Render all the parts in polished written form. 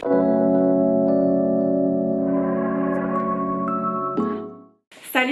Salut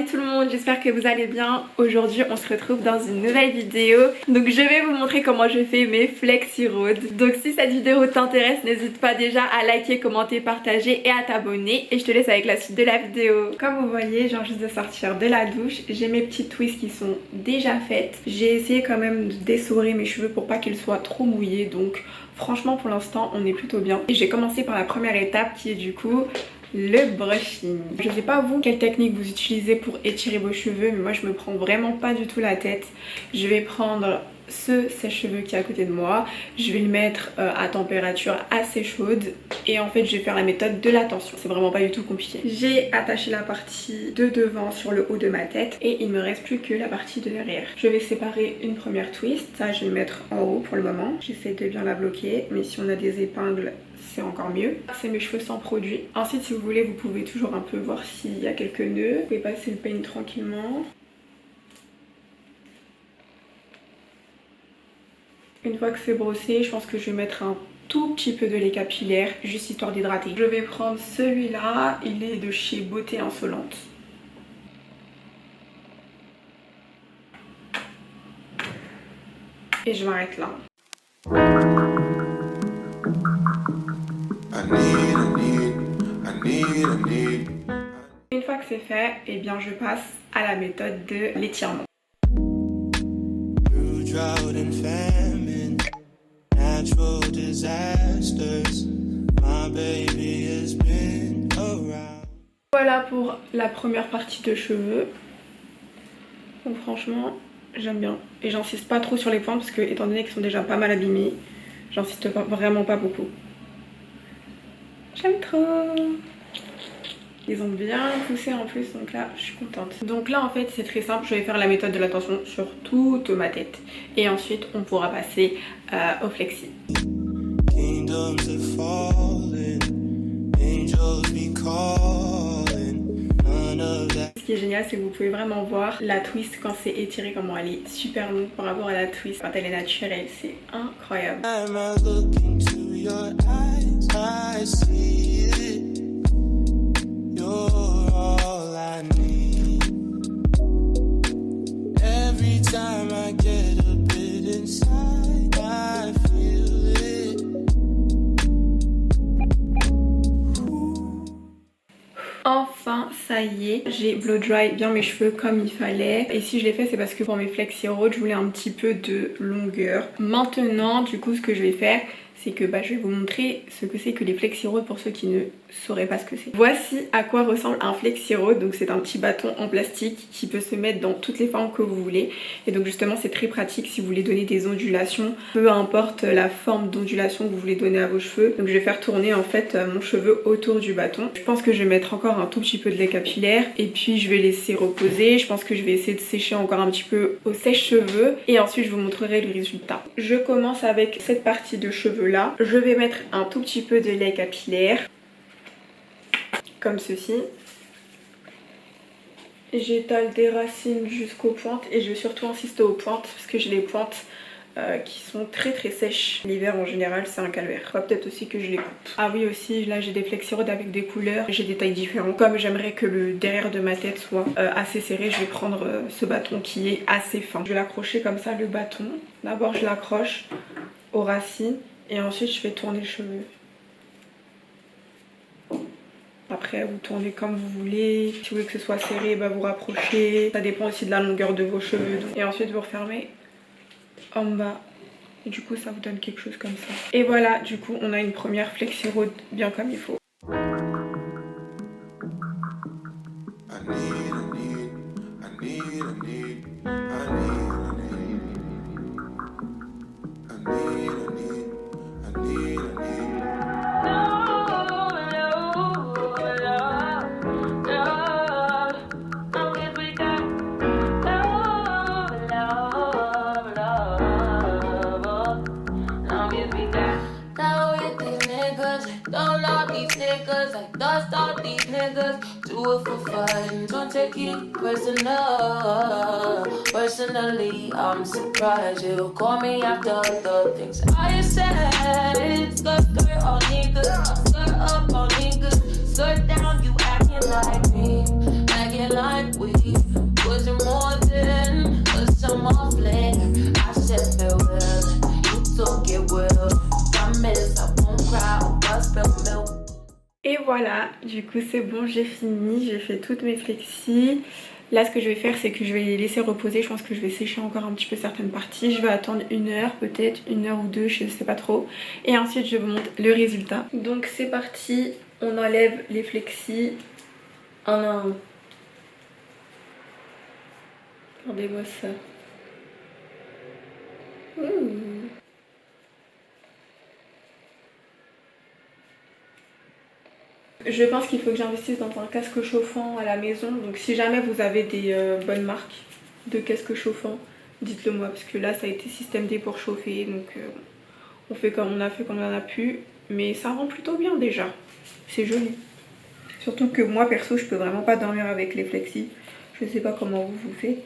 tout le monde, j'espère que vous allez bien. Aujourd'hui on se retrouve dans une nouvelle vidéo. Donc je vais vous montrer comment je fais mes Flexi Road. Donc si cette vidéo t'intéresse, n'hésite pas déjà à liker, commenter, partager et à t'abonner. Et je te laisse avec la suite de la vidéo. Comme vous voyez, je viens juste de sortir de la douche. J'ai mes petites twists qui sont déjà faites. J'ai essayé quand même de dessorer mes cheveux pour pas qu'ils soient trop mouillés. Donc franchement pour l'instant on est plutôt bien. Et j'ai commencé par la première étape qui est du coup le brushing. Je sais pas vous quelle technique vous utilisez pour étirer vos cheveux, mais moi je me prends vraiment pas du tout la tête. Je vais prendre ce sèche-cheveux qui est à côté de moi, je vais le mettre à température assez chaude et en fait je vais faire la méthode de la tension. C'est vraiment pas du tout compliqué. J'ai attaché la partie de devant sur le haut de ma tête et il me reste plus que la partie de derrière. Je vais séparer une première twist, ça je vais le mettre en haut pour le moment. J'essaie de bien la bloquer, mais si on a des épingles c'est encore mieux. C'est mes cheveux sans produit. Ensuite si vous voulez vous pouvez toujours un peu voir s'il y a quelques nœuds. Vous pouvez passer le peigne tranquillement. Une fois que c'est brossé, je pense que je vais mettre un tout petit peu de lait capillaire, juste histoire d'hydrater. Je vais prendre celui-là, il est de chez Beauté Insolente. Et je m'arrête là. Une fois que c'est fait, eh bien je passe à la méthode de l'étirement. Voilà pour la première partie de cheveux. Donc franchement j'aime bien. Et j'insiste pas trop sur les points parce que étant donné qu'ils sont déjà pas mal abîmés, j'insiste vraiment pas beaucoup. J'aime trop. Ils ont bien poussé en plus, donc là je suis contente. Donc là en fait c'est très simple, je vais faire la méthode de la tension sur toute ma tête. Et ensuite on pourra passer au flexi. Ce qui est génial c'est que vous pouvez vraiment voir la twist quand c'est étiré, comment elle est super longue par rapport à la twist quand elle est naturelle, c'est incroyable. Enfin ça y est, j'ai blow dry bien mes cheveux comme il fallait. Et si je l'ai fait c'est parce que pour mes Flexi Road je voulais un petit peu de longueur. Maintenant du coup ce que je vais faire c'est que je vais vous montrer ce que c'est que les Flexi Road pour ceux qui ne sauraient pas ce que c'est. Voici à quoi ressemble un Flexi Road. Donc c'est un petit bâton en plastique qui peut se mettre dans toutes les formes que vous voulez. Et donc justement c'est très pratique si vous voulez donner des ondulations, peu importe la forme d'ondulation que vous voulez donner à vos cheveux. Donc je vais faire tourner en fait mon cheveu autour du bâton. Je pense que je vais mettre encore un tout petit peu de lait capillaire et puis je vais laisser reposer. Je pense que je vais essayer de sécher encore un petit peu au sèche-cheveux et ensuite je vous montrerai le résultat. Je commence avec cette partie de cheveux là. Je vais mettre un tout petit peu de lait capillaire comme ceci. J'étale des racines jusqu'aux pointes et je vais surtout insister aux pointes parce que j'ai les pointes qui sont très sèches. L'hiver en général c'est un calvaire. Faut peut-être aussi que je les coupe. Ah oui aussi là j'ai des Flexi Road avec des couleurs, j'ai des tailles différentes. Comme j'aimerais que le derrière de ma tête soit assez serré, je vais prendre ce bâton qui est assez fin. Je vais l'accrocher comme ça le bâton. D'abord je l'accroche aux racines et ensuite je fais tourner le cheveu. Après vous tournez comme vous voulez. Si vous voulez que ce soit serré, vous rapprochez. Ça dépend aussi de la longueur de vos cheveux. Et ensuite vous refermez en bas. Et du coup ça vous donne quelque chose comme ça. Et voilà, du coup on a une première Flexi Road bien comme il faut. Don't love these niggas, I dust all these niggas. Do it for fun, don't take it personally, I'm surprised you call me after the things I said. It's good, girl, all niggas. cry over spilled milk. Et voilà, du coup c'est bon, j'ai fini, j'ai fait toutes mes flexis. Là ce que je vais faire c'est que je vais les laisser reposer, je pense que je vais sécher encore un petit peu certaines parties. Je vais attendre 1 heure, peut-être 1 heure ou 2, je sais pas trop. Et ensuite je vous montre le résultat. Donc c'est parti, on enlève les flexis un à un. Regardez-moi ça. Ouh. Je pense qu'il faut que j'investisse dans un casque chauffant à la maison. Donc si jamais vous avez des bonnes marques de casque chauffant, dites-le moi. Parce que là ça a été système D pour chauffer. Donc on fait comme on a fait, comme on en a pu. Mais ça rend plutôt bien déjà. C'est joli. Surtout que moi perso je peux vraiment pas dormir avec les flexis. Je sais pas comment vous faites.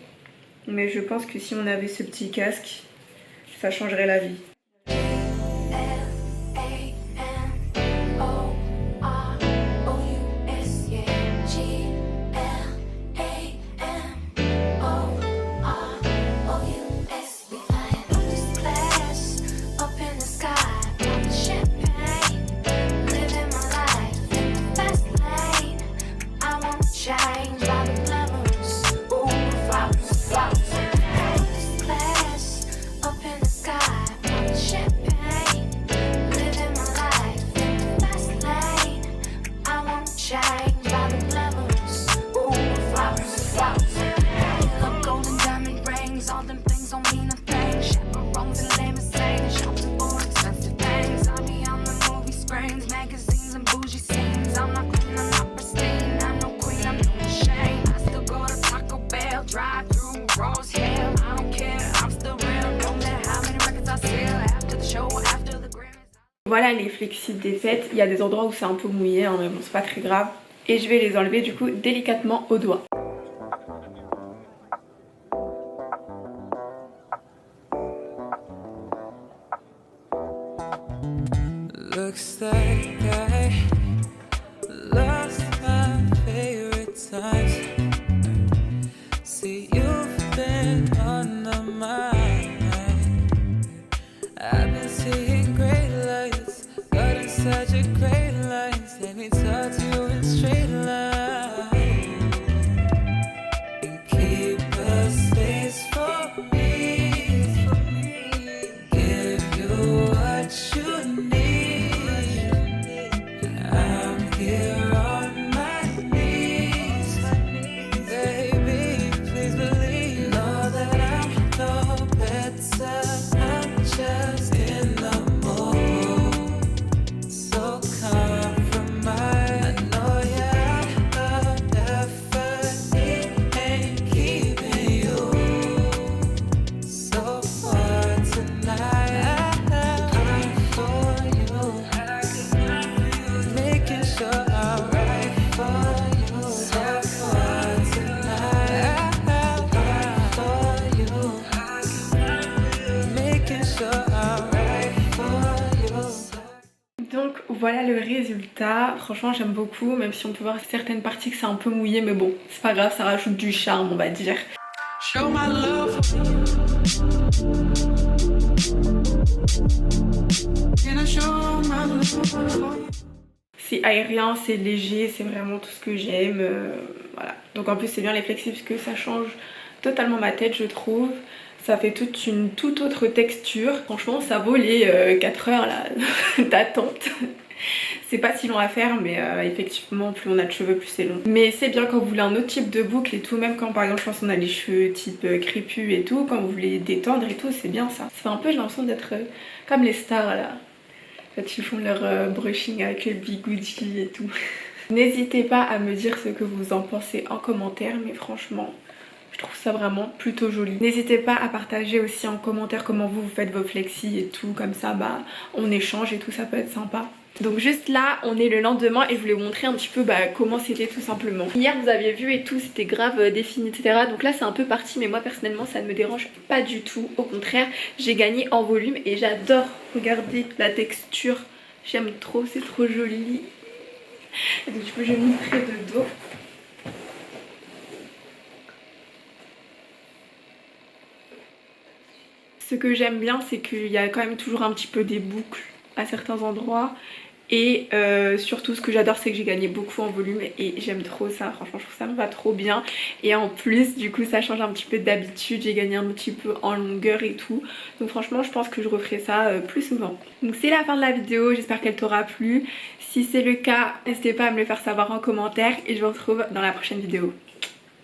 Mais je pense que si on avait ce petit casque, ça changerait la vie. Voilà les flexis défaites, il y a des endroits où c'est un peu mouillé hein, mais bon c'est pas très grave. Et je vais les enlever du coup délicatement au doigt. Looks like I lost my favorite times. See you've been on the mind. I've been seeing great lights, got in such a great line. Let me talk to you in straight line and keep a space for me. Give you what you need. I'm here on my knees, baby. Please believe, know that I'm no better. I'm just in the mood, so compromise. I know your effort ain't keeping you so far tonight. I'm for you, making sure I'm right for you. So far tonight, I'm for you, making sure I'm right for you. Donc voilà le résultat, franchement j'aime beaucoup, même si on peut voir certaines parties que c'est un peu mouillé, mais bon c'est pas grave, ça rajoute du charme on va dire. Show my love. C'est aérien, c'est léger, c'est vraiment tout ce que j'aime, voilà. Donc en plus c'est bien les flexis parce que ça change totalement ma tête je trouve. Ça fait une toute autre texture. Franchement ça vaut les 4 heures là d'attente. C'est pas si long à faire mais effectivement plus on a de cheveux plus c'est long. Mais c'est bien quand vous voulez un autre type de boucle et tout, même quand par exemple je pense qu'on a les cheveux type crépus et tout, quand vous voulez détendre et tout, c'est bien ça. Ça fait un peu j'ai l'impression d'être comme les stars là. Quand ils font leur brushing avec le bigoudi et tout. N'hésitez pas à me dire ce que vous en pensez en commentaire, mais franchement je trouve ça vraiment plutôt joli. N'hésitez pas à partager aussi en commentaire comment vous faites vos flexis et tout, comme ça bah on échange et tout, ça peut être sympa. Donc juste là on est le lendemain et je voulais vous montrer un petit peu comment c'était tout simplement. Hier vous aviez vu et tout, c'était grave défini etc. Donc là c'est un peu parti mais moi personnellement ça ne me dérange pas du tout. Au contraire j'ai gagné en volume et j'adore regarder la texture. J'aime trop, c'est trop joli. Donc je vais montrer de dos. Ce que j'aime bien c'est qu'il y a quand même toujours un petit peu des boucles à certains endroits. Et surtout ce que j'adore c'est que j'ai gagné beaucoup en volume et j'aime trop ça, franchement je trouve ça me va trop bien. Et en plus du coup ça change un petit peu d'habitude, j'ai gagné un petit peu en longueur et tout. Donc franchement je pense que je referai ça plus souvent. Donc c'est la fin de la vidéo, j'espère qu'elle t'aura plu. Si c'est le cas, n'hésitez pas à me le faire savoir en commentaire et je vous retrouve dans la prochaine vidéo.